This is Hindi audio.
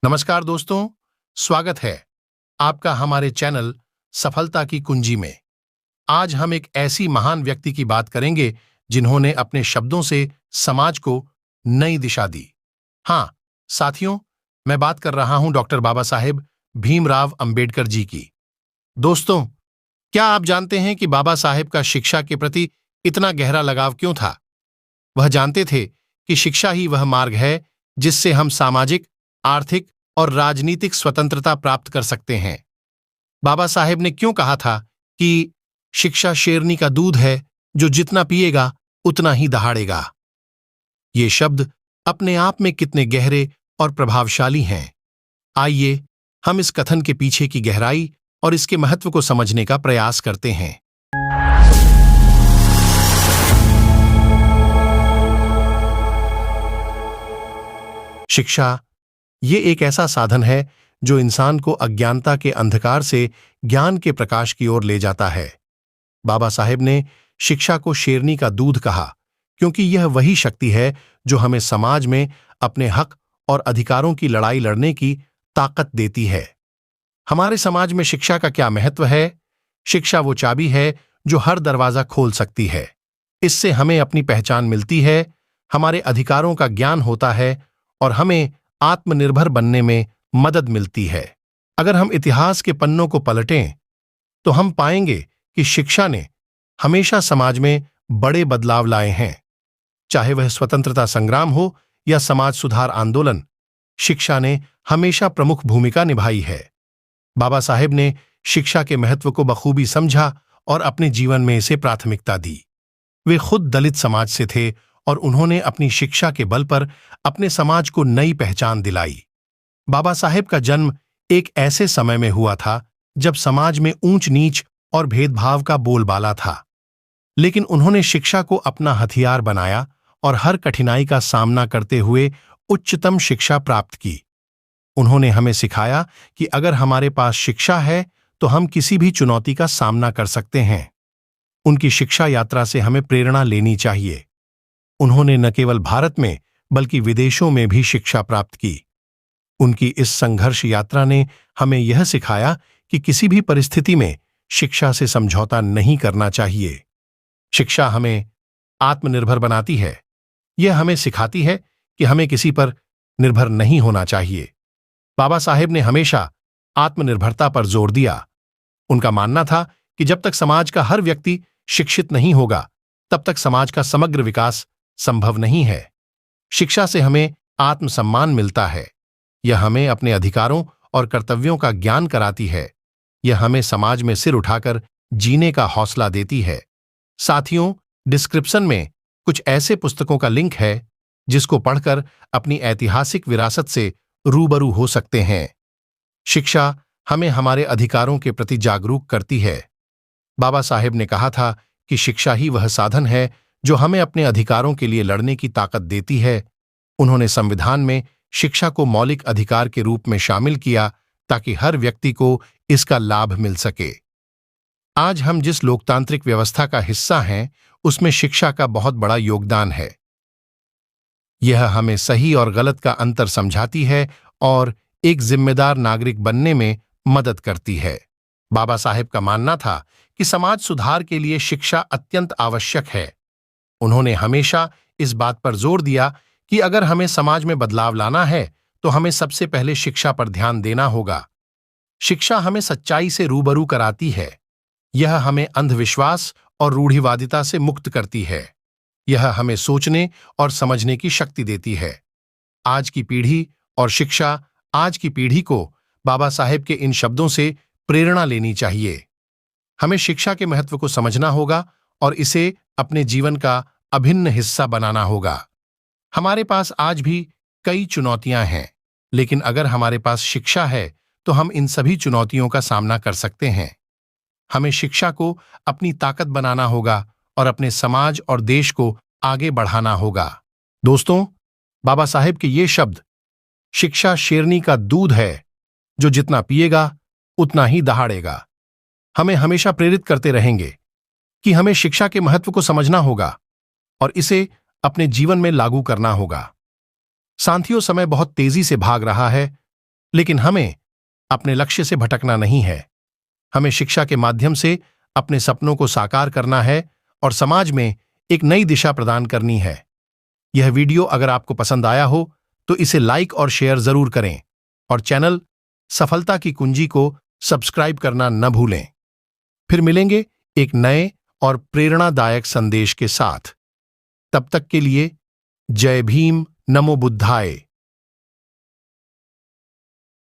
नमस्कार दोस्तों, स्वागत है आपका हमारे चैनल सफलता की कुंजी में। आज हम एक ऐसी महान व्यक्ति की बात करेंगे जिन्होंने अपने शब्दों से समाज को नई दिशा दी। हाँ साथियों, मैं बात कर रहा हूं डॉक्टर बाबा साहेब भीमराव अंबेडकर जी की। दोस्तों, क्या आप जानते हैं कि बाबा साहेब का शिक्षा के प्रति इतना गहरा लगाव क्यों था? वह जानते थे कि शिक्षा ही वह मार्ग है जिससे हम सामाजिक, आर्थिक और राजनीतिक स्वतंत्रता प्राप्त कर सकते हैं। बाबा साहेब ने क्यों कहा था कि शिक्षा शेरनी का दूध है जो जितना पिएगा उतना ही दहाड़ेगा? ये शब्द अपने आप में कितने गहरे और प्रभावशाली हैं। आइए हम इस कथन के पीछे की गहराई और इसके महत्व को समझने का प्रयास करते हैं। शिक्षा ये एक ऐसा साधन है जो इंसान को अज्ञानता के अंधकार से ज्ञान के प्रकाश की ओर ले जाता है। बाबा साहेब ने शिक्षा को शेरनी का दूध कहा क्योंकि यह वही शक्ति है जो हमें समाज में अपने हक और अधिकारों की लड़ाई लड़ने की ताकत देती है। हमारे समाज में शिक्षा का क्या महत्व है? शिक्षा वो चाबी है जो हर दरवाजा खोल सकती है। इससे हमें अपनी पहचान मिलती है, हमारे अधिकारों का ज्ञान होता है और हमें आत्मनिर्भर बनने में मदद मिलती है। अगर हम इतिहास के पन्नों को पलटें तो हम पाएंगे कि शिक्षा ने हमेशा समाज में बड़े बदलाव लाए हैं। चाहे वह स्वतंत्रता संग्राम हो या समाज सुधार आंदोलन, शिक्षा ने हमेशा प्रमुख भूमिका निभाई है। बाबा साहेब ने शिक्षा के महत्व को बखूबी समझा और अपने जीवन में इसे प्राथमिकता दी। वे खुद दलित समाज से थे और उन्होंने अपनी शिक्षा के बल पर अपने समाज को नई पहचान दिलाई। बाबा साहेब का जन्म एक ऐसे समय में हुआ था जब समाज में ऊंच नीच और भेदभाव का बोलबाला था, लेकिन उन्होंने शिक्षा को अपना हथियार बनाया और हर कठिनाई का सामना करते हुए उच्चतम शिक्षा प्राप्त की। उन्होंने हमें सिखाया कि अगर हमारे पास शिक्षा है तो हम किसी भी चुनौती का सामना कर सकते हैं। उनकी शिक्षा यात्रा से हमें प्रेरणा लेनी चाहिए। उन्होंने न केवल भारत में बल्कि विदेशों में भी शिक्षा प्राप्त की। उनकी इस संघर्ष यात्रा ने हमें यह सिखाया कि किसी भी परिस्थिति में शिक्षा से समझौता नहीं करना चाहिए। शिक्षा हमें आत्मनिर्भर बनाती है। यह हमें सिखाती है कि हमें किसी पर निर्भर नहीं होना चाहिए। बाबा साहेब ने हमेशा आत्मनिर्भरता पर जोर दिया। उनका मानना था कि जब तक समाज का हर व्यक्ति शिक्षित नहीं होगा तब तक समाज का समग्र विकास संभव नहीं है। शिक्षा से हमें आत्मसम्मान मिलता है। यह हमें अपने अधिकारों और कर्तव्यों का ज्ञान कराती है। यह हमें समाज में सिर उठाकर जीने का हौसला देती है। साथियों, डिस्क्रिप्शन में कुछ ऐसे पुस्तकों का लिंक है जिसको पढ़कर अपनी ऐतिहासिक विरासत से रूबरू हो सकते हैं। शिक्षा हमें हमारे अधिकारों के प्रति जागरूक करती है। बाबा साहेब ने कहा था कि शिक्षा ही वह साधन है जो हमें अपने अधिकारों के लिए लड़ने की ताकत देती है। उन्होंने संविधान में शिक्षा को मौलिक अधिकार के रूप में शामिल किया ताकि हर व्यक्ति को इसका लाभ मिल सके। आज हम जिस लोकतांत्रिक व्यवस्था का हिस्सा हैं, उसमें शिक्षा का बहुत बड़ा योगदान है। यह हमें सही और गलत का अंतर समझाती है और एक जिम्मेदार नागरिक बनने में मदद करती है। बाबा साहेब का मानना था कि समाज सुधार के लिए शिक्षा अत्यंत आवश्यक है। उन्होंने हमेशा इस बात पर जोर दिया कि अगर हमें समाज में बदलाव लाना है तो हमें सबसे पहले शिक्षा पर ध्यान देना होगा। शिक्षा हमें सच्चाई से रूबरू कराती है। यह हमें अंधविश्वास और रूढ़िवादिता से मुक्त करती है। यह हमें सोचने और समझने की शक्ति देती है। आज की पीढ़ी और शिक्षा आज की पीढ़ी को बाबा साहेब के इन शब्दों से प्रेरणा लेनी चाहिए। हमें शिक्षा के महत्व को समझना होगा और इसे अपने जीवन का अभिन्न हिस्सा बनाना होगा। हमारे पास आज भी कई चुनौतियां हैं, लेकिन अगर हमारे पास शिक्षा है तो हम इन सभी चुनौतियों का सामना कर सकते हैं। हमें शिक्षा को अपनी ताकत बनाना होगा और अपने समाज और देश को आगे बढ़ाना होगा। दोस्तों, बाबा साहेब के ये शब्द, शिक्षा शेरनी का दूध है जो जितना पिएगा उतना ही दहाड़ेगा, हमें हमेशा प्रेरित करते रहेंगे कि हमें शिक्षा के महत्व को समझना होगा और इसे अपने जीवन में लागू करना होगा। साथियों, समय बहुत तेजी से भाग रहा है लेकिन हमें अपने लक्ष्य से भटकना नहीं है। हमें शिक्षा के माध्यम से अपने सपनों को साकार करना है और समाज में एक नई दिशा प्रदान करनी है। यह वीडियो अगर आपको पसंद आया हो तो इसे लाइक और शेयर जरूर करें और चैनल सफलता की कुंजी को सब्सक्राइब करना न भूलें। फिर मिलेंगे एक नए और प्रेरणादायक संदेश के साथ। तब तक के लिए जय भीम, नमो बुद्धाय।